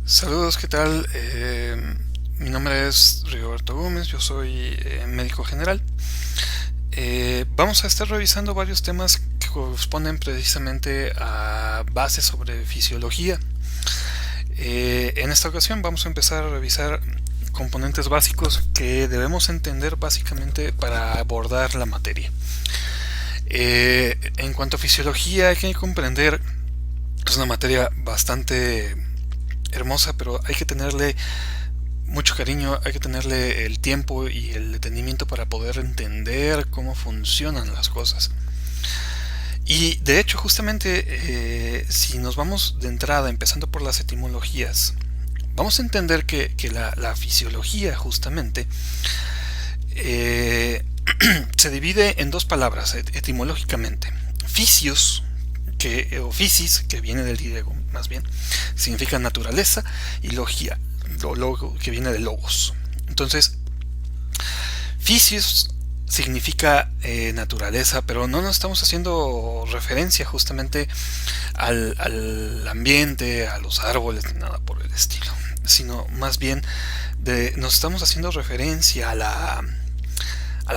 Saludos, ¿qué tal? Mi nombre es Rigoberto Gómez, yo soy médico general. Vamos a estar revisando varios temas que corresponden precisamente a bases sobre fisiología. En esta ocasión vamos a empezar a revisar componentes básicos que debemos entender básicamente para abordar la materia. En cuanto a fisiología, hay que comprender que es una materia bastante hermosa, pero hay que tenerle mucho cariño, hay que tenerle el tiempo y el detenimiento para poder entender cómo funcionan las cosas. Y de hecho, justamente, si nos vamos de entrada, empezando por las etimologías, vamos a entender que la fisiología, justamente, se divide en dos palabras etimológicamente. Fisios, o physis, que viene del griego más bien, significa naturaleza, y logia, que viene de logos. Entonces, fisios significa naturaleza, pero no nos estamos haciendo referencia justamente al ambiente, a los árboles, ni nada por el estilo, sino más bien nos estamos haciendo referencia a la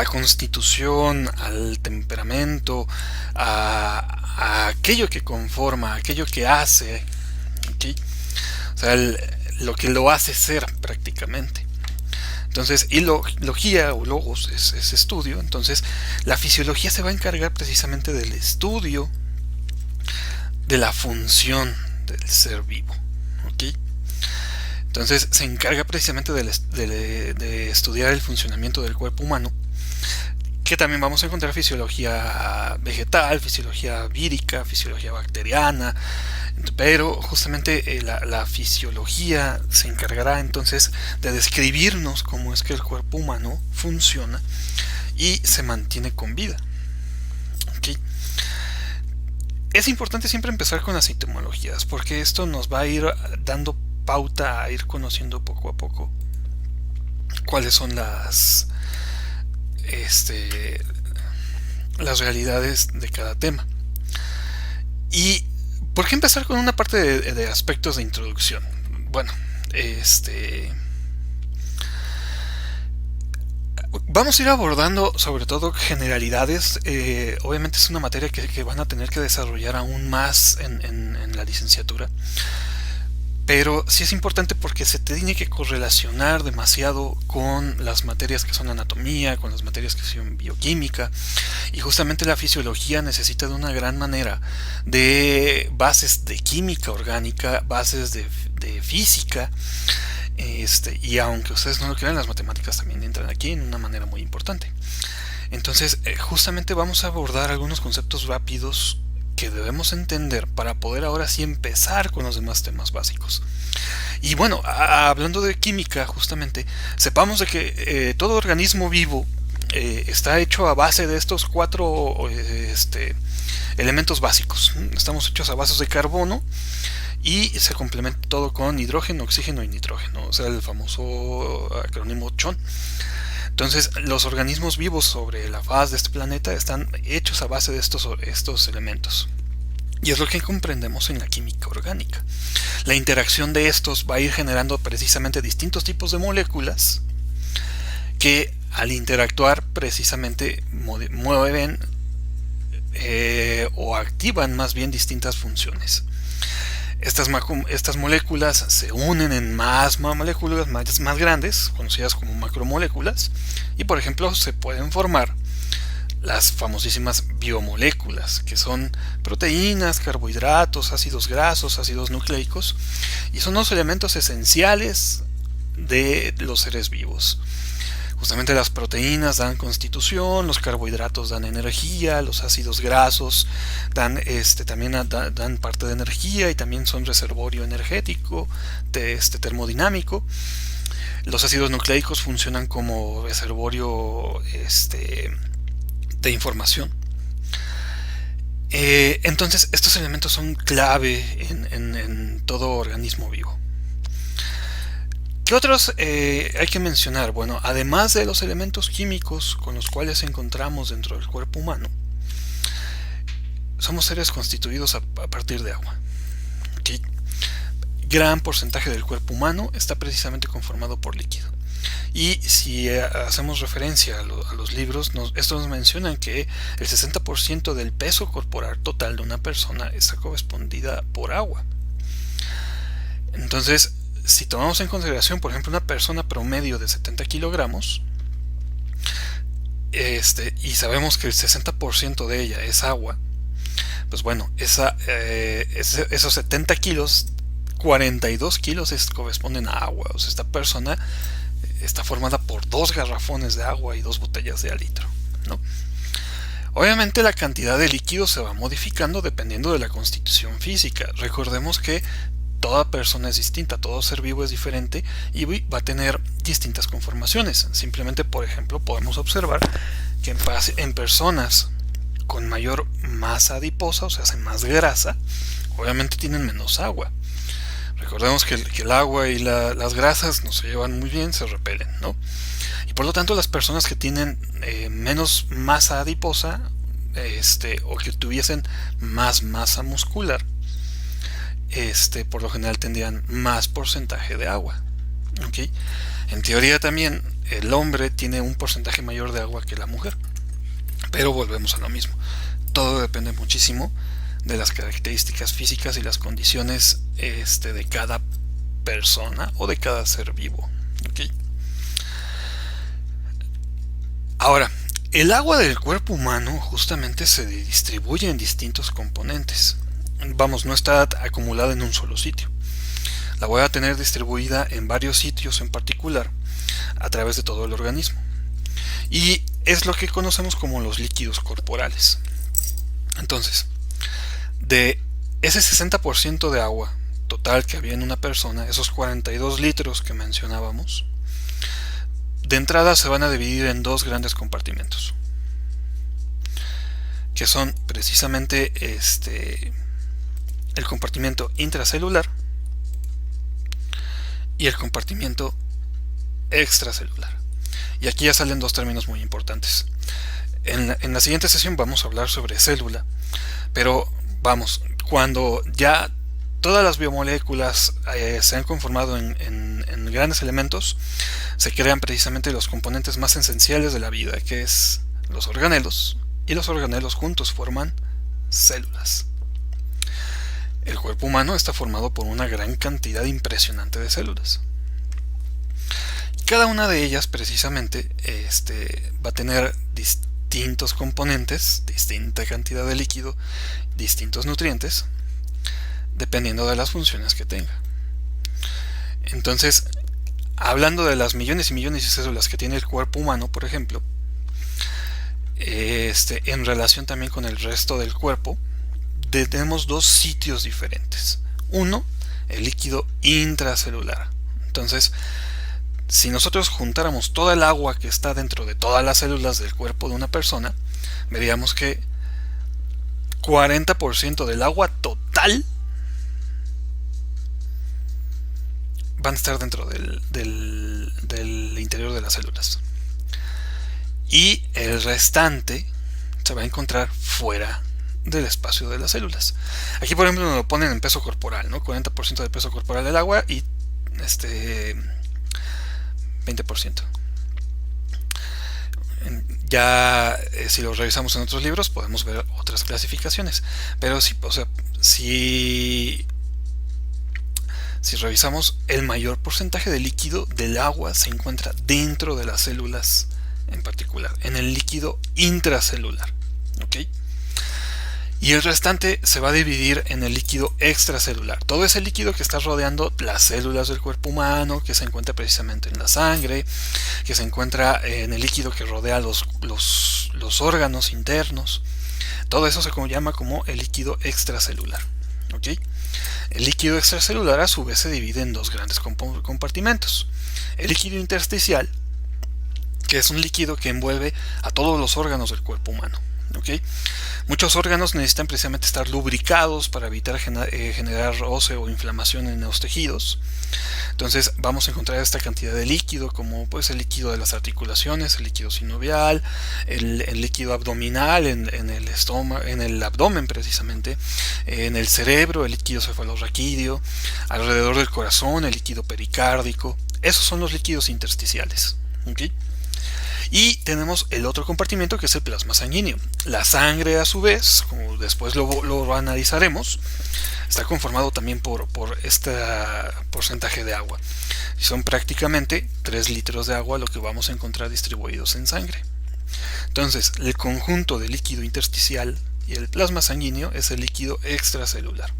constitución, al temperamento, a aquello que conforma, a aquello que hace, ¿okay? O sea, lo que lo hace ser prácticamente. Entonces, y logía o logos es estudio. Entonces, la fisiología se va a encargar precisamente del estudio de la función del ser vivo, ¿okay? Entonces, se encarga precisamente de estudiar el funcionamiento del cuerpo humano, que también vamos a encontrar fisiología vegetal, fisiología vírica, fisiología bacteriana, pero justamente la fisiología se encargará entonces de describirnos cómo es que el cuerpo humano funciona y se mantiene con vida. ¿Okay? Es importante siempre empezar con las etimologías, porque esto nos va a ir dando pauta a ir conociendo poco a poco cuáles son las realidades de cada tema. ¿Y por qué empezar con una parte de aspectos de introducción? Bueno, vamos a ir abordando sobre todo generalidades. Obviamente es una materia que van a tener que desarrollar aún más en la licenciatura. Pero sí es importante porque se tiene que correlacionar demasiado con las materias que son anatomía, con las materias que son bioquímica, y justamente la fisiología necesita de una gran manera de bases de química orgánica, bases de física, y aunque ustedes no lo crean, las matemáticas también entran aquí en una manera muy importante. Entonces, justamente vamos a abordar algunos conceptos rápidos que debemos entender para poder ahora sí empezar con los demás temas básicos. Y bueno, hablando de química, justamente, sepamos de que todo organismo vivo está hecho a base de estos cuatro elementos básicos. Estamos hechos a base de carbono y se complementa todo con hidrógeno, oxígeno y nitrógeno, o sea, el famoso acrónimo CHON. Entonces, los organismos vivos sobre la faz de este planeta están hechos a base de estos elementos. Y es lo que comprendemos en la química orgánica. La interacción de estos va a ir generando precisamente distintos tipos de moléculas que al interactuar precisamente mueven o activan más bien distintas funciones. Estas moléculas se unen en más moléculas más grandes, conocidas como macromoléculas, y por ejemplo se pueden formar las famosísimas biomoléculas, que son proteínas, carbohidratos, ácidos grasos, ácidos nucleicos, y son los elementos esenciales de los seres vivos. Justamente las proteínas dan constitución, los carbohidratos dan energía, los ácidos grasos también dan parte de energía y también son reservorio energético, termodinámico. Los ácidos nucleicos funcionan como reservorio de información. Entonces estos elementos son clave en todo organismo vivo. ¿Qué otros hay que mencionar? Bueno, además de los elementos químicos con los cuales encontramos dentro del cuerpo humano, somos seres constituidos a partir de agua. ¿Okay? Gran porcentaje del cuerpo humano está precisamente conformado por líquido. Y si hacemos referencia a los libros, estos nos mencionan que el 60% del peso corporal total de una persona está correspondida por agua. Entonces, si tomamos en consideración, por ejemplo, una persona promedio de 70 kilogramos, y sabemos que el 60% de ella es agua, pues bueno, esos 70 kilos, 42 kilos corresponden a agua. O sea, esta persona está formada por 2 garrafones de agua y 2 botellas de al litro, ¿no? Obviamente la cantidad de líquido se va modificando dependiendo de la constitución física. Recordemos que toda persona es distinta, todo ser vivo es diferente y va a tener distintas conformaciones. Simplemente, por ejemplo, podemos observar que en personas con mayor masa adiposa, o sea, hacen más grasa, obviamente tienen menos agua. Recordemos que el agua y las grasas no se llevan muy bien, se repelen, ¿no? Y por lo tanto las personas que tienen menos masa adiposa, o que tuviesen más masa muscular, por lo general tendrían más porcentaje de agua. ¿Okay? En teoría también el hombre tiene un porcentaje mayor de agua que la mujer, pero volvemos a lo mismo. Todo depende muchísimo de las características físicas y las condiciones de cada persona o de cada ser vivo. ¿Okay? Ahora, el agua del cuerpo humano justamente se distribuye en distintos componentes. Vamos, no está acumulada en un solo sitio. La voy a tener distribuida en varios sitios en particular a través de todo el organismo. Y es lo que conocemos como los líquidos corporales. Entonces, de ese 60% de agua total que había en una persona, esos 42 litros que mencionábamos, de entrada se van a dividir en 2 grandes compartimentos, que son precisamente el compartimento intracelular y el compartimento extracelular. Y aquí ya salen 2 términos muy importantes. En la siguiente sesión vamos a hablar sobre célula, pero vamos, cuando ya todas las biomoléculas se han conformado en grandes elementos, se crean precisamente los componentes más esenciales de la vida, que es los organelos, y los organelos juntos forman células. El cuerpo humano está formado por una gran cantidad impresionante de células. Y cada una de ellas precisamente va a tener distintos componentes, distinta cantidad de líquido, distintos nutrientes, dependiendo de las funciones que tenga. Entonces, hablando de las millones y millones de células que tiene el cuerpo humano, por ejemplo, en relación también con el resto del cuerpo, tenemos 2 sitios diferentes. Uno, el líquido intracelular. Entonces, si nosotros juntáramos toda el agua que está dentro de todas las células del cuerpo de una persona, veríamos que 40% del agua total van a estar dentro del interior de las células. Y el restante se va a encontrar fuera del espacio de las células. Aquí, por ejemplo, nos lo ponen en peso corporal, ¿no? 40% del peso corporal del agua y 20%. Ya si lo revisamos en otros libros podemos ver otras clasificaciones, pero sí, o sea, si revisamos, el mayor porcentaje de líquido del agua se encuentra dentro de las células, en particular en el líquido intracelular, ¿ok? Y el restante se va a dividir en el líquido extracelular. Todo ese líquido que está rodeando las células del cuerpo humano, que se encuentra precisamente en la sangre, que se encuentra en el líquido que rodea los órganos internos. Todo eso se llama como el líquido extracelular. ¿Okay? El líquido extracelular a su vez se divide en 2 grandes compartimentos. El líquido intersticial, que es un líquido que envuelve a todos los órganos del cuerpo humano. ¿ok? Muchos órganos necesitan precisamente estar lubricados para evitar generar roce o inflamación en los tejidos. Entonces vamos a encontrar esta cantidad de líquido, como pues el líquido de las articulaciones, el líquido sinovial, el líquido abdominal en el estómago, en el abdomen precisamente, en el cerebro, el líquido cefalorraquídeo, alrededor del corazón, el líquido pericárdico. Esos son los líquidos intersticiales, ¿okay? Y tenemos el otro compartimento, que es el plasma sanguíneo. La sangre, a su vez, como después lo analizaremos, está conformado también por este porcentaje de agua. Y son prácticamente 3 litros de agua lo que vamos a encontrar distribuidos en sangre. Entonces, el conjunto de líquido intersticial y el plasma sanguíneo es el líquido extracelular.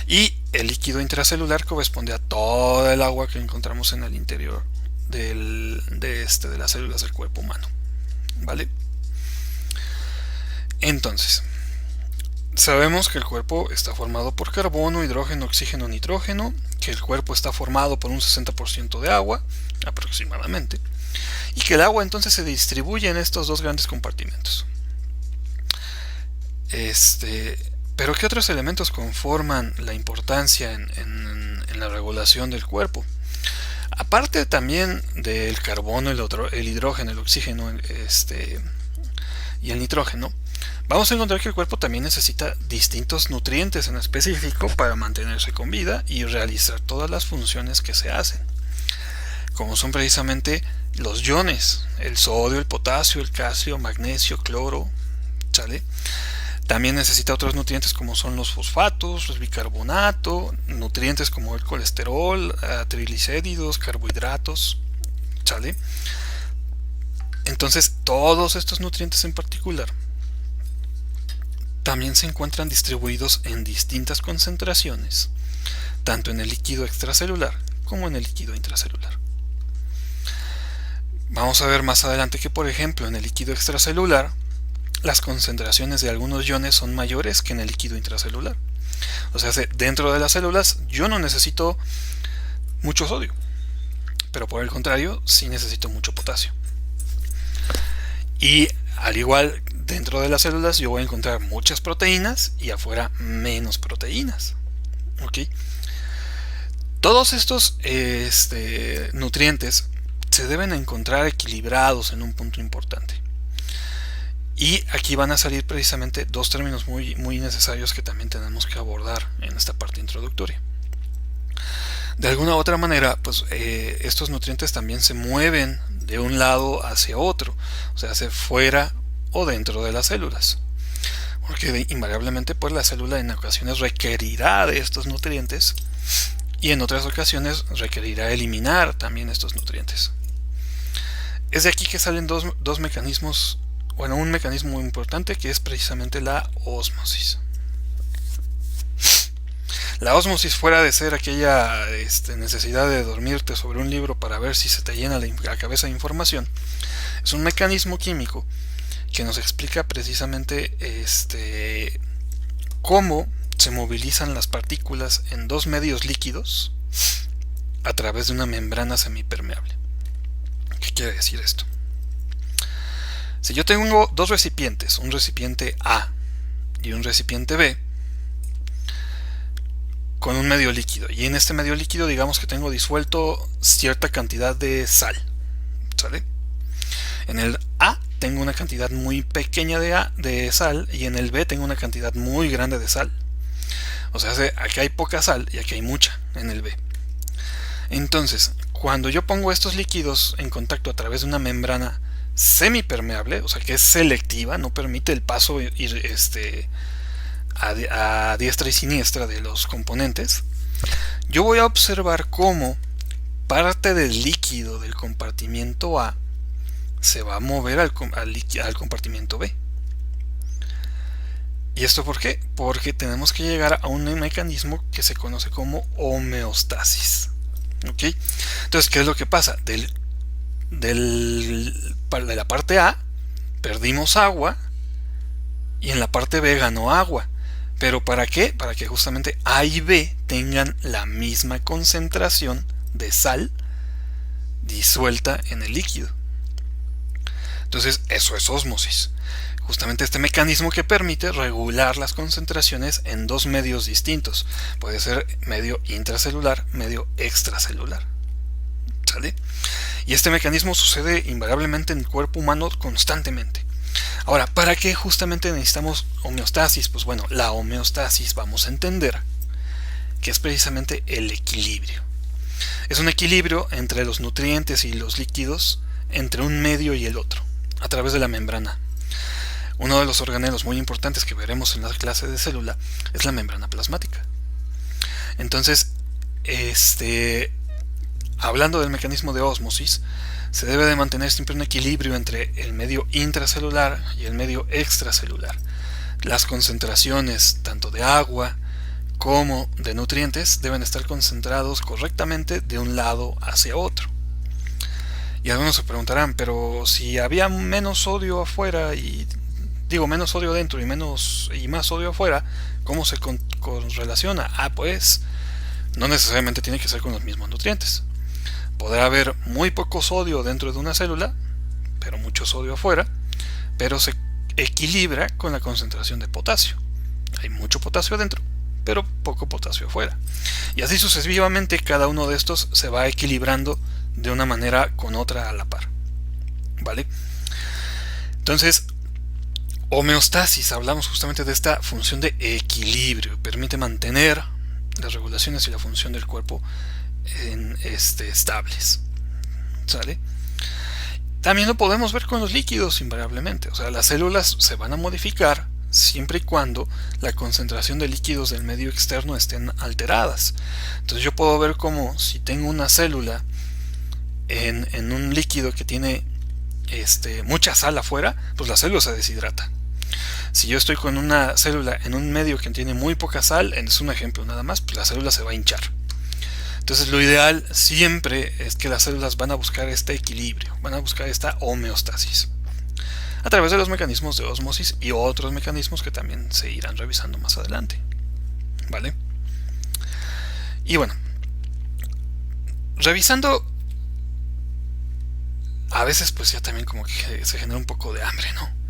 Y el líquido intracelular corresponde a toda el agua que encontramos en el interior de las células del cuerpo humano, ¿vale? Entonces, sabemos que el cuerpo está formado por carbono, hidrógeno, oxígeno, nitrógeno, que el cuerpo está formado por un 60% de agua, aproximadamente, y que el agua entonces se distribuye en estos dos grandes compartimentos. Pero ¿qué otros elementos conforman la importancia en la regulación del cuerpo? Aparte también del carbono, el hidrógeno, el oxígeno y el nitrógeno, vamos a encontrar que el cuerpo también necesita distintos nutrientes en específico para mantenerse con vida y realizar todas las funciones que se hacen, como son precisamente los iones, el sodio, el potasio, el calcio, magnesio, cloro, ¿sale? También necesita otros nutrientes como son los fosfatos, los bicarbonato, nutrientes como el colesterol, triglicéridos, carbohidratos, ¿sale? Entonces, todos estos nutrientes en particular también se encuentran distribuidos en distintas concentraciones, tanto en el líquido extracelular como en el líquido intracelular. Vamos a ver más adelante que, por ejemplo, en el líquido extracelular, las concentraciones de algunos iones son mayores que en el líquido intracelular. O sea, dentro de las células yo no necesito mucho sodio, pero por el contrario, sí necesito mucho potasio. Y al igual, dentro de las células yo voy a encontrar muchas proteínas y afuera menos proteínas. ¿Ok? Todos estos nutrientes se deben encontrar equilibrados en un punto importante. Y aquí van a salir precisamente dos términos muy necesarios que también tenemos que abordar en esta parte introductoria. De alguna u otra manera, pues estos nutrientes también se mueven de un lado hacia otro, o sea, hacia fuera o dentro de las células. Porque invariablemente, pues la célula en ocasiones requerirá de estos nutrientes y en otras ocasiones requerirá eliminar también estos nutrientes. Es de aquí que salen dos mecanismos. Bueno, un mecanismo muy importante, que es precisamente la ósmosis. La ósmosis, fuera de ser aquella necesidad de dormirte sobre un libro para ver si se te llena la cabeza de información, es un mecanismo químico que nos explica precisamente cómo se movilizan las partículas en dos medios líquidos a través de una membrana semipermeable. ¿Qué quiere decir esto? Si yo tengo dos recipientes, un recipiente A y un recipiente B, con un medio líquido, y en este medio líquido digamos que tengo disuelto cierta cantidad de sal, ¿sale? En el A tengo una cantidad muy pequeña de sal y en el B tengo una cantidad muy grande de sal. O sea, aquí hay poca sal y aquí hay mucha en el B. Entonces, cuando yo pongo estos líquidos en contacto a través de una membrana semipermeable, o sea que es selectiva, no permite el paso a diestra y siniestra de los componentes, yo voy a observar cómo parte del líquido del compartimiento A se va a mover al compartimiento B. ¿Y esto por qué? Porque tenemos que llegar a un mecanismo que se conoce como homeostasis. ¿Ok? Entonces, ¿qué es lo que pasa? De la parte A perdimos agua y en la parte B ganó agua. ¿Pero para qué? Para que justamente A y B tengan la misma concentración de sal disuelta en el líquido. Entonces, eso es ósmosis. Justamente este mecanismo que permite regular las concentraciones en dos medios distintos. Puede ser medio intracelular, medio extracelular. ¿Sale? Y este mecanismo sucede invariablemente en el cuerpo humano constantemente. Ahora, ¿para qué justamente necesitamos homeostasis? Pues bueno, la homeostasis vamos a entender que es precisamente el equilibrio. Es un equilibrio entre los nutrientes y los líquidos, entre un medio y el otro, a través de la membrana. Uno de los organelos muy importantes que veremos en la clase de célula es la membrana plasmática. Entonces, hablando del mecanismo de ósmosis, se debe de mantener siempre un equilibrio entre el medio intracelular y el medio extracelular. Las concentraciones tanto de agua como de nutrientes deben estar concentrados correctamente de un lado hacia otro. Y algunos se preguntarán, pero si había menos sodio afuera menos sodio dentro y más sodio afuera, ¿cómo se correlaciona? Pues no necesariamente tiene que ser con los mismos nutrientes. Podrá haber muy poco sodio dentro de una célula, pero mucho sodio afuera, pero se equilibra con la concentración de potasio. Hay mucho potasio adentro, pero poco potasio afuera. Y así sucesivamente cada uno de estos se va equilibrando de una manera con otra a la par. ¿Vale? Entonces, homeostasis, hablamos justamente de esta función de equilibrio, permite mantener las regulaciones y la función del cuerpo estables. ¿Sale? También lo podemos ver con los líquidos invariablemente, o sea, las células se van a modificar siempre y cuando la concentración de líquidos del medio externo estén alteradas. Entonces yo puedo ver como si tengo una célula en un líquido que tiene mucha sal afuera, pues la célula se deshidrata. Si yo estoy con una célula en un medio que tiene muy poca sal, es un ejemplo nada más, pues la célula se va a hinchar. Entonces lo ideal siempre es que las células van a buscar este equilibrio, van a buscar esta homeostasis a través de los mecanismos de ósmosis y otros mecanismos que también se irán revisando más adelante. ¿Vale? Y bueno, revisando, a veces pues ya también como que se genera un poco de hambre, ¿no?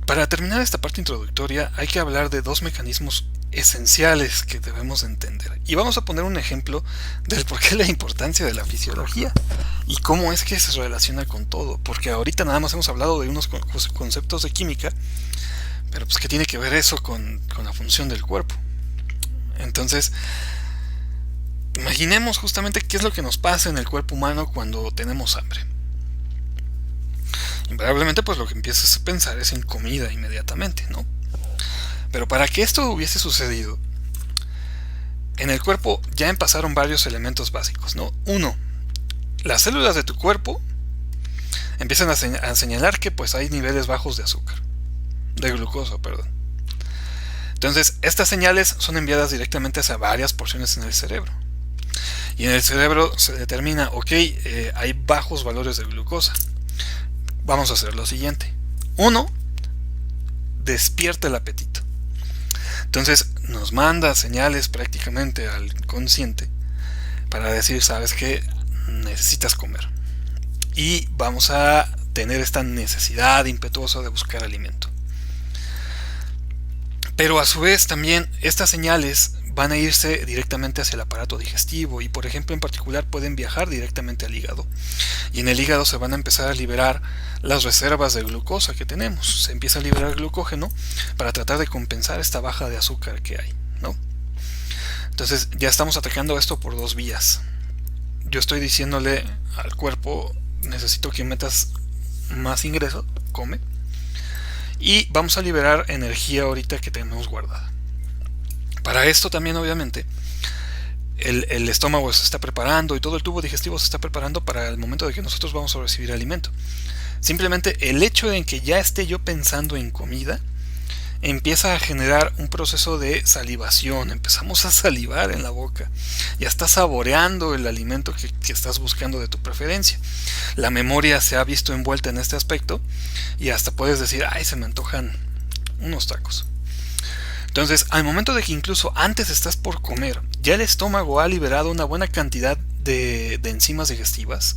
Para terminar esta parte introductoria hay que hablar de dos mecanismos esenciales que debemos entender. Y vamos a poner un ejemplo del por qué la importancia de la fisiología y cómo es que se relaciona con todo. Porque ahorita nada más hemos hablado de unos conceptos de química, pero pues ¿qué tiene que ver eso con la función del cuerpo? Entonces, imaginemos justamente qué es lo que nos pasa en el cuerpo humano cuando tenemos hambre. Invariablemente pues lo que empiezas a pensar es en comida inmediatamente, ¿no? Pero para que esto hubiese sucedido, en el cuerpo ya pasaron varios elementos básicos, ¿no? Uno, las células de tu cuerpo empiezan a señalar que pues hay niveles bajos de azúcar, de glucosa, perdón. Entonces, estas señales son enviadas directamente hacia varias porciones en el cerebro. Y en el cerebro se determina, hay bajos valores de glucosa. Vamos a hacer lo siguiente. Uno, despierta el apetito. Entonces nos manda señales prácticamente al consciente para decir, ¿sabes qué? Necesitas comer. Y vamos a tener esta necesidad impetuosa de buscar alimento. Pero a su vez también estas señales van a irse directamente hacia el aparato digestivo y por ejemplo en particular pueden viajar directamente al hígado. Y en el hígado se van a empezar a liberar las reservas de glucosa que tenemos. Se empieza a liberar glucógeno para tratar de compensar esta baja de azúcar que hay, ¿no? Entonces ya estamos atacando esto por dos vías. Yo estoy diciéndole al cuerpo, necesito que metas más ingreso, come. Y vamos a liberar energía ahorita que tenemos guardada. Para esto también obviamente el estómago se está preparando y todo el tubo digestivo se está preparando para el momento de que nosotros vamos a recibir alimento. Simplemente el hecho de que ya esté yo pensando en comida empieza a generar un proceso de salivación. Empezamos a salivar en la boca. Ya estás saboreando el alimento que estás buscando de tu preferencia. La memoria se ha visto envuelta en este aspecto y hasta puedes decir, se me antojan unos tacos. Entonces, al momento de que incluso antes estás por comer, ya el estómago ha liberado una buena cantidad de enzimas digestivas.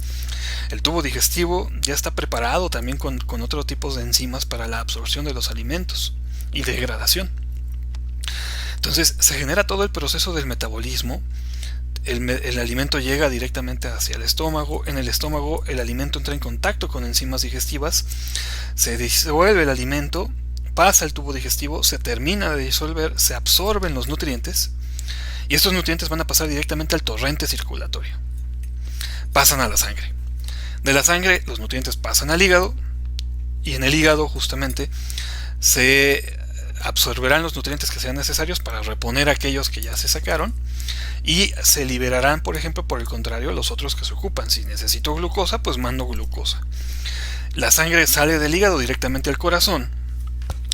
El tubo digestivo ya está preparado también con otro tipo de enzimas para la absorción de los alimentos y degradación. Entonces se genera todo el proceso del metabolismo. El alimento llega directamente hacia el estómago. En el estómago el alimento entra en contacto con enzimas digestivas, se disuelve el alimento, pasa al tubo digestivo, se termina de disolver, se absorben los nutrientes y estos nutrientes van a pasar directamente al torrente circulatorio. Pasan a la sangre. De la sangre los nutrientes pasan al hígado y en el hígado justamente se absorberán los nutrientes que sean necesarios para reponer aquellos que ya se sacaron y se liberarán, por ejemplo, por el contrario, los otros que se ocupan. Si necesito glucosa, pues mando glucosa. La sangre sale del hígado directamente al corazón.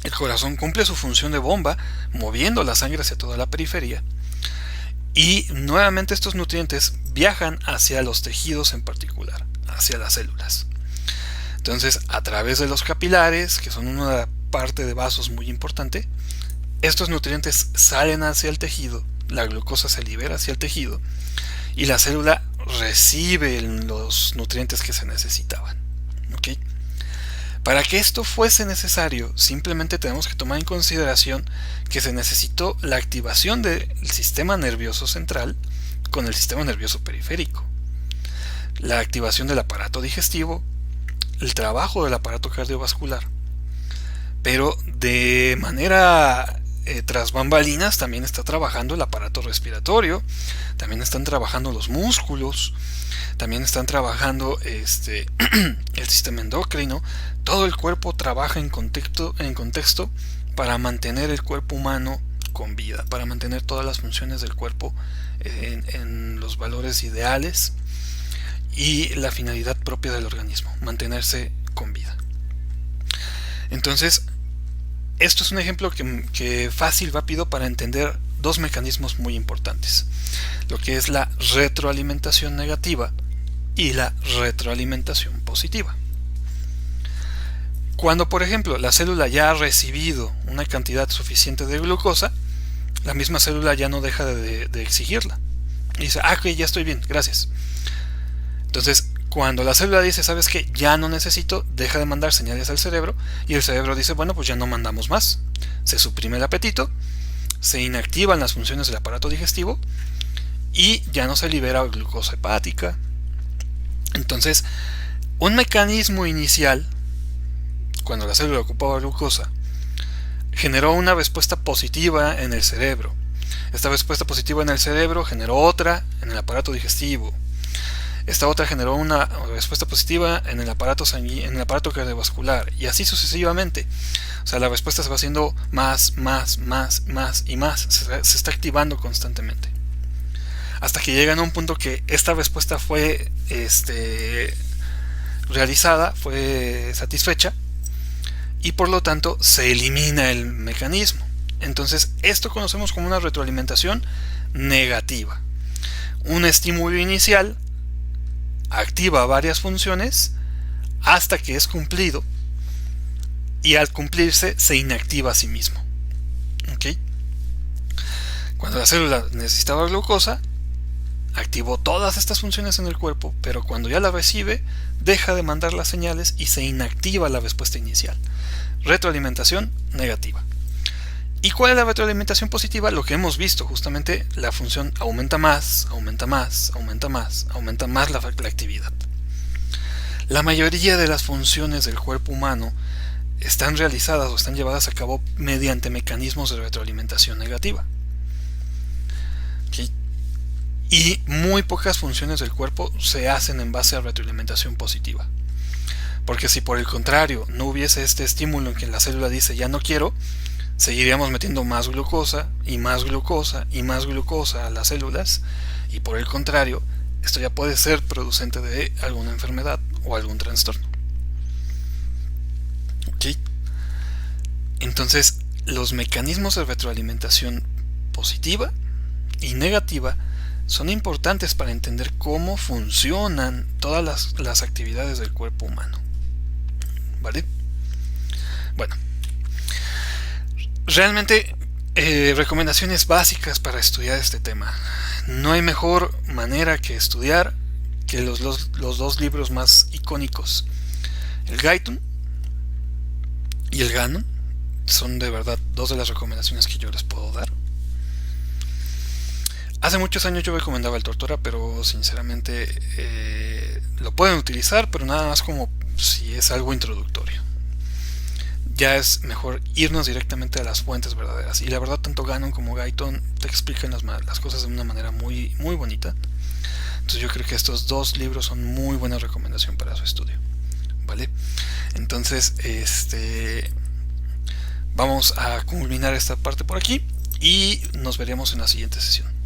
El corazón cumple su función de bomba, moviendo la sangre hacia toda la periferia. Y nuevamente estos nutrientes viajan hacia los tejidos en particular, hacia las células. Entonces, a través de los capilares, que son una parte de vasos muy importante, estos nutrientes salen hacia el tejido, la glucosa se libera hacia el tejido y la célula recibe los nutrientes que se necesitaban. ¿Okay? Para que esto fuese necesario, simplemente tenemos que tomar en consideración que se necesitó la activación del sistema nervioso central con el sistema nervioso periférico, la activación del aparato digestivo, el trabajo del aparato cardiovascular, pero de manera tras bambalinas también está trabajando el aparato respiratorio, también están trabajando los músculos, también están trabajando el sistema endocrino. Todo el cuerpo trabaja en contexto para mantener el cuerpo humano con vida, para mantener todas las funciones del cuerpo en los valores ideales y la finalidad propia del organismo, mantenerse con vida. Entonces, esto es un ejemplo que fácil, rápido para entender dos mecanismos muy importantes, lo que es la retroalimentación negativa y la retroalimentación positiva. Cuando, por ejemplo, la célula ya ha recibido una cantidad suficiente de glucosa, la misma célula ya no deja de exigirla. Y dice, ok, ya estoy bien, gracias. Entonces, cuando la célula dice, ¿sabes qué? Ya no necesito, deja de mandar señales al cerebro y el cerebro dice, bueno, pues ya no mandamos más. Se suprime el apetito, se inactivan las funciones del aparato digestivo y ya no se libera glucosa hepática. Entonces, un mecanismo inicial, cuando la célula ocupaba glucosa, generó una respuesta positiva en el cerebro. Esta respuesta positiva en el cerebro generó otra en el aparato digestivo. Esta otra generó una respuesta positiva en el aparato en el aparato cardiovascular y así sucesivamente. O sea, la respuesta se va haciendo más y más. Se está activando constantemente. Hasta que llegan a un punto que esta respuesta fue realizada, fue satisfecha y por lo tanto se elimina el mecanismo. Entonces, esto conocemos como una retroalimentación negativa. Un estímulo inicial activa varias funciones hasta que es cumplido y al cumplirse se inactiva a sí mismo. ¿Okay? Cuando la célula necesitaba glucosa, activó todas estas funciones en el cuerpo, pero cuando ya la recibe, deja de mandar las señales y se inactiva la respuesta inicial. Retroalimentación negativa. ¿Y cuál es la retroalimentación positiva? Lo que hemos visto, justamente la función aumenta más la actividad. La mayoría de las funciones del cuerpo humano están realizadas o están llevadas a cabo mediante mecanismos de retroalimentación negativa. ¿Okay? Y muy pocas funciones del cuerpo se hacen en base a retroalimentación positiva. Porque si por el contrario no hubiese este estímulo en que la célula dice ya no quiero, seguiríamos metiendo más glucosa y más glucosa y más glucosa a las células y por el contrario, esto ya puede ser producente de alguna enfermedad o algún trastorno. ¿Okay? Entonces, los mecanismos de retroalimentación positiva y negativa son importantes para entender cómo funcionan todas las actividades del cuerpo humano. ¿Vale? Bueno. Realmente recomendaciones básicas para estudiar este tema. no hay mejor manera que estudiar que los dos libros más icónicos. El Gaiton y el Ganon son de verdad dos de las recomendaciones que yo les puedo dar. Hace muchos años yo recomendaba el Tortora, pero sinceramente lo pueden utilizar, pero nada más como si es algo introductorio. Ya es mejor irnos directamente a las fuentes verdaderas. Y la verdad, tanto Ganon como Gaiton te explican las cosas de una manera muy, muy bonita. Entonces yo creo que estos dos libros son muy buena recomendación para su estudio. ¿Vale? Entonces, vamos a culminar esta parte por aquí y nos veremos en la siguiente sesión.